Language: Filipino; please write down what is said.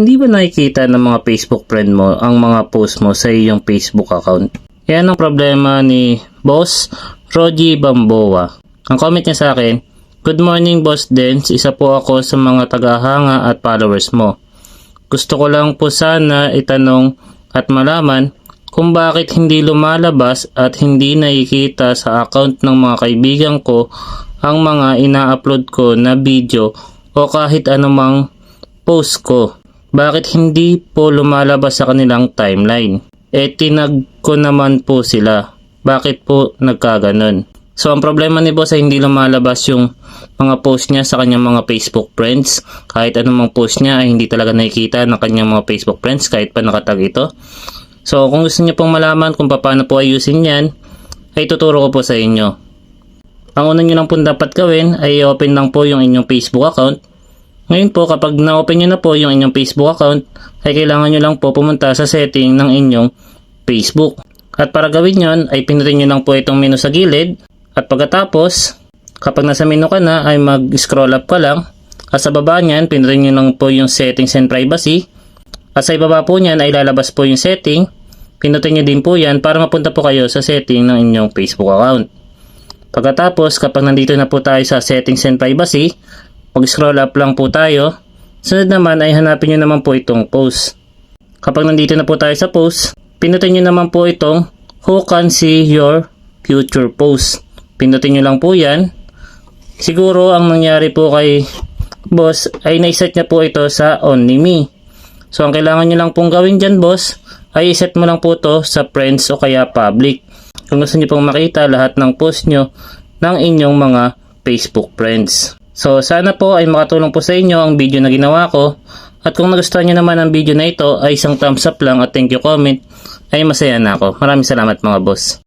Hindi ba nakikita ng mga Facebook friend mo ang mga post mo sa iyong Facebook account? Yan ang problema ni Boss Rogie Bamboa. Ang comment niya sa akin, "Good morning Boss Dens, isa po ako sa mga tagahanga at followers mo. Gusto ko lang po sana itanong at malaman kung bakit hindi lumalabas at hindi nakikita sa account ng mga kaibigan ko ang mga ina-upload ko na video o kahit anumang post ko. Bakit hindi po lumalabas sa kanilang timeline? Tinag ko naman po sila. Bakit po nagkaganon?" So, ang problema ni boss ay hindi lumalabas yung mga post niya sa kanyang mga Facebook friends. Kahit anumang post niya ay hindi talaga nakikita ng kanyang mga Facebook friends kahit pa nakatag ito. So, kung gusto niyo pong malaman kung paano po ayusin yan, ay tuturo ko po sa inyo. Ang una niyo lang po dapat gawin ay open lang po yung inyong Facebook account. Ngayon po, kapag na-open nyo na po yung inyong Facebook account, ay kailangan nyo lang po pumunta sa setting ng inyong Facebook. At para gawin yon, ay pinutin nyo lang po itong menu sa gilid. At pagkatapos, kapag nasa menu ka na, ay mag-scroll up ka lang. At sa baba niyan, pinutin nyo lang po yung settings and privacy. At sa ibaba po niyan ay lalabas po yung setting. Pinutin nyo din po yan para mapunta po kayo sa setting ng inyong Facebook account. Pagkatapos, kapag nandito na po tayo sa settings and privacy, pag-scroll up lang po tayo. Sunod naman ay hanapin nyo naman po itong post. Kapag nandito na po tayo sa post, pinutin nyo naman po itong "Who can see your future post?" Pinutin nyo lang po yan. Siguro ang nangyari po kay boss ay naiset niya po ito sa Only Me. So ang kailangan nyo lang pong gawin dyan boss ay iset mo lang po ito sa friends o kaya public. Kung gusto nyo pong makita lahat ng post nyo ng inyong mga Facebook friends. So sana po ay makatulong po sa inyo ang video na ginawa ko. At kung nagustuhan nyo naman ang video na ito ay isang thumbs up lang at thank you comment ay masaya na ako. Maraming salamat mga boss.